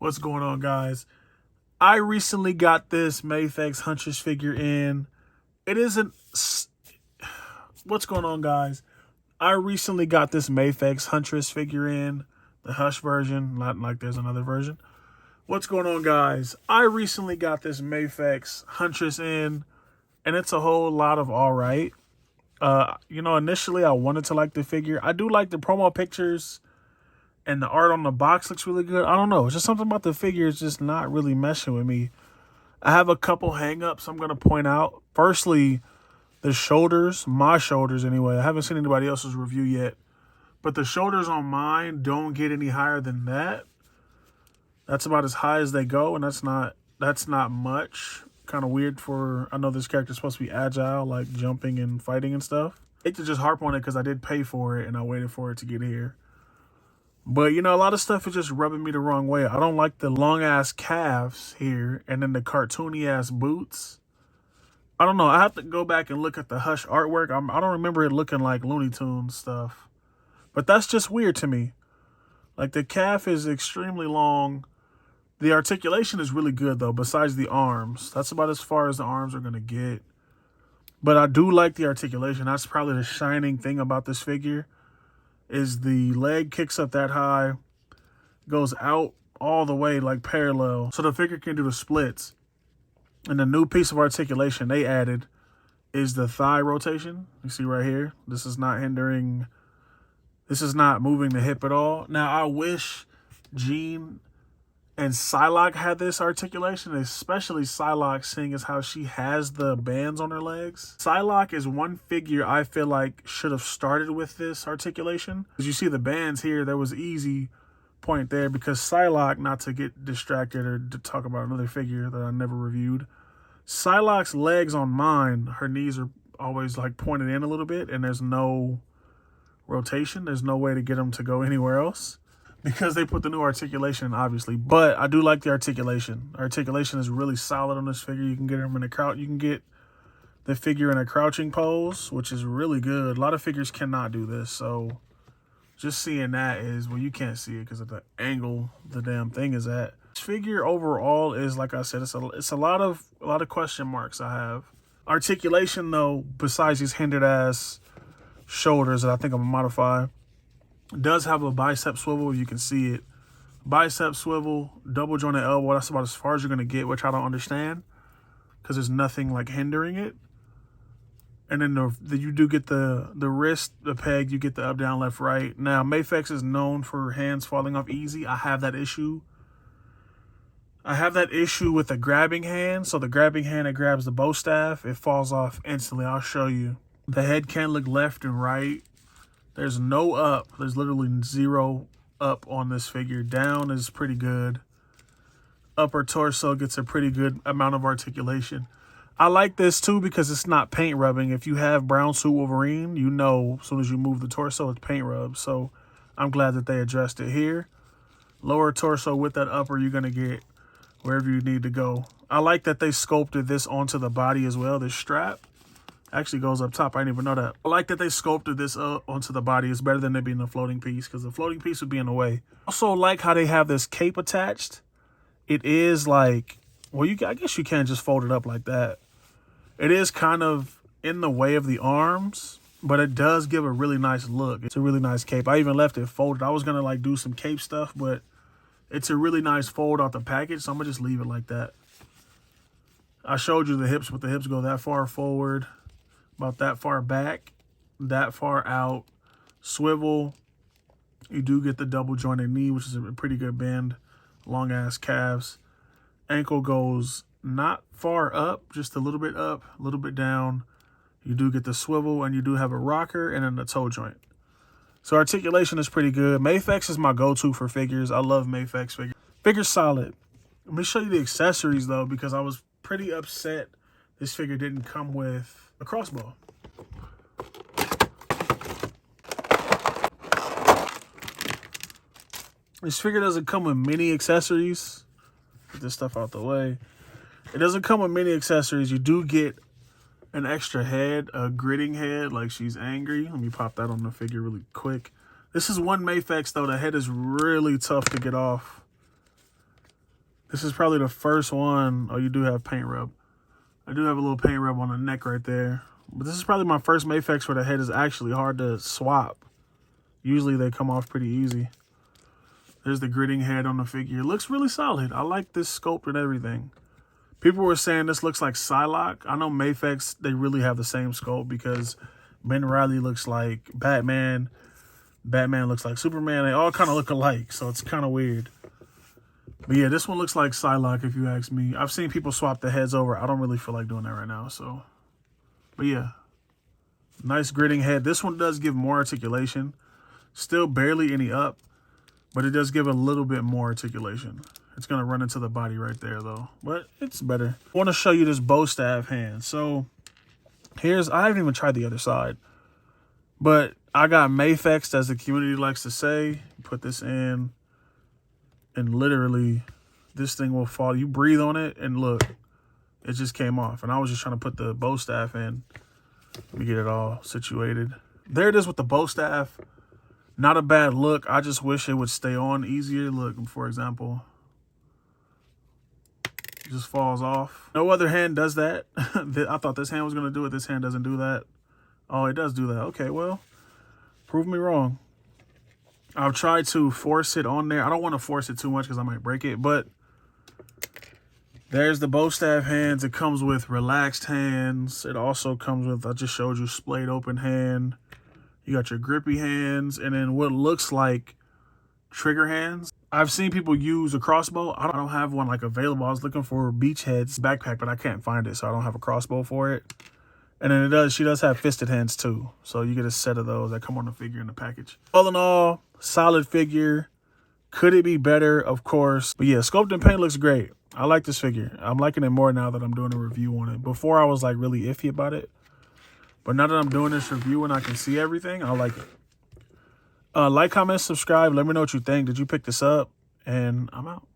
What's going on, guys? I recently got this Mafex Huntress figure in. It isn't... What's going on, guys? I recently got this Mafex Huntress figure in. The Hush version, not like there's another version. What's going on, guys? I recently got this Mafex Huntress in, and it's a whole lot of all right. Initially I wanted to like the figure. I do like the promo pictures, and the art on the box looks really good. I don't know. It's just something about the figure is just not really meshing with me. I have a couple hang-ups I'm going to point out. Firstly, the shoulders, my shoulders anyway. I haven't seen anybody else's review yet. But the shoulders on mine don't get any higher than that. That's about as high as they go, and that's not much. Kind of weird for, I know this character's supposed to be agile, like jumping and fighting and stuff. I hate to just harp on it because I did pay for it and I waited for it to get here. But, a lot of stuff is just rubbing me the wrong way. I don't like the long-ass calves here and then the cartoony-ass boots. I don't know. I have to go back and look at the Hush artwork. I don't remember it looking like Looney Tunes stuff. But that's just weird to me. Like, the calf is extremely long. The articulation is really good, though, besides the arms. That's about as far as the arms are going to get. But I do like the articulation. That's probably the shining thing about this figure. Is the leg kicks up that high, goes out all the way like parallel. So the figure can do the splits. And the new piece of articulation they added is the thigh rotation. You see right here. This is not moving the hip at all. Now I wish Jean and Psylocke had this articulation, especially Psylocke, seeing as how she has the bands on her legs. Psylocke is one figure I feel like should have started with this articulation. As you see the bands here, there was easy point there because Psylocke, not to get distracted or to talk about another figure that I never reviewed, Psylocke's legs on mine, her knees are always like pointed in a little bit and there's no rotation. There's no way to get them to go anywhere else. Because they put the new articulation in, obviously. But I do like the articulation. Articulation is really solid on this figure. You can get them in a crouch. You can get the figure in a crouching pose, which is really good. A lot of figures cannot do this. So just seeing that is, well, you can't see it because of the angle the damn thing is at. This figure overall is, like I said, it's a lot of question marks I have. Articulation, though, besides these hindered ass shoulders that I think I'm gonna modify, does have a bicep swivel. You can see it. Bicep swivel, double jointed elbow. That's about as far as you're going to get, which I don't understand because there's nothing like hindering it. And then you do get the wrist, the peg. You get the up, down, left, right. Now, Mafex is known for hands falling off easy. I have that issue. With the grabbing hand. So the grabbing hand that grabs the bow staff, it falls off instantly. I'll show you. The head can't look left and right. There's no up. There's literally zero up on this figure. Down is pretty good. Upper torso gets a pretty good amount of articulation. I like this too because it's not paint rubbing. If you have Brown Suit Wolverine, you know as soon as you move the torso, it's paint rub. So I'm glad that they addressed it here. Lower torso with that upper, you're going to get wherever you need to go. I like that they sculpted this onto the body as well, this strap. Actually goes up top. I didn't even know that. I like that they sculpted this onto the body. It's better than it being a floating piece because the floating piece would be in the way. Also like how they have this cape attached. It is like, well, I guess you can't just fold it up like that. It is kind of in the way of the arms, but it does give a really nice look. It's a really nice cape. I even left it folded. I was going to like do some cape stuff, but it's a really nice fold out the package. So I'm going to just leave it like that. I showed you the hips, but the hips go that far forward. About that far back, that far out. Swivel. You do get the double jointed knee, which is a pretty good bend. Long ass calves. Ankle goes not far up, just a little bit up, a little bit down. You do get the swivel, and you do have a rocker and then the toe joint. So articulation is pretty good. Mafex is my go-to for figures. I love Mafex figures. Figure's solid. Let me show you the accessories though, because I was pretty upset this figure didn't come with a crossbow. This figure doesn't come with many accessories. Get this stuff out the way. It doesn't come with many accessories. You do get an extra head, a gritting head, like she's angry. Let me pop that on the figure really quick. This is one Mafex though. The head is really tough to get off. This is probably the first one. Oh, you do have paint rub. I do have a little paint rub on the neck right there. But this is probably my first Mafex where the head is actually hard to swap. Usually they come off pretty easy. There's the gritting head on the figure. It looks really solid. I like this sculpt and everything. People were saying this looks like Psylocke. I know Mafex, they really have the same sculpt because Ben Reilly looks like Batman. Batman looks like Superman. They all kind of look alike, so it's kind of weird. But yeah, this one looks like Psylocke if you ask me. I've seen people swap the heads over. I don't really feel like doing that right now, so. But yeah, nice gritting head. This one does give more articulation. Still barely any up, but it does give a little bit more articulation. It's going to run into the body right there, though. But it's better. I want to show you this bow staff hand. So, I haven't even tried the other side. But I got Mafex, as the community likes to say. Put this in, and literally, this thing will fall. You breathe on it, and look, it just came off. And I was just trying to put the bow staff in. Let me get it all situated. There it is with the bow staff. Not a bad look. I just wish it would stay on easier. Look, for example, it just falls off. No other hand does that. I thought this hand was going to do it. This hand doesn't do that. Oh, it does do that. Okay, well, prove me wrong. I've tried to force it on there. I don't want to force it too much because I might break it, but there's the bow staff hands. It comes with relaxed hands. It also comes with, I just showed you, splayed open hand. You got your grippy hands, and then what looks like trigger hands. I've seen people use a crossbow. I don't have one like available. I was looking for Beachhead's backpack, but I can't find it, so I don't have a crossbow for it. And then she does have fisted hands too. So you get a set of those that come on the figure in the package. All in all, solid figure. Could it be better? Of course. But yeah, sculpt and paint looks great. I like this figure. I'm liking it more now that I'm doing a review on it. Before I was like really iffy about it. But now that I'm doing this review and I can see everything, I like it. Like, comment, subscribe. Let me know what you think. Did you pick this up? And I'm out.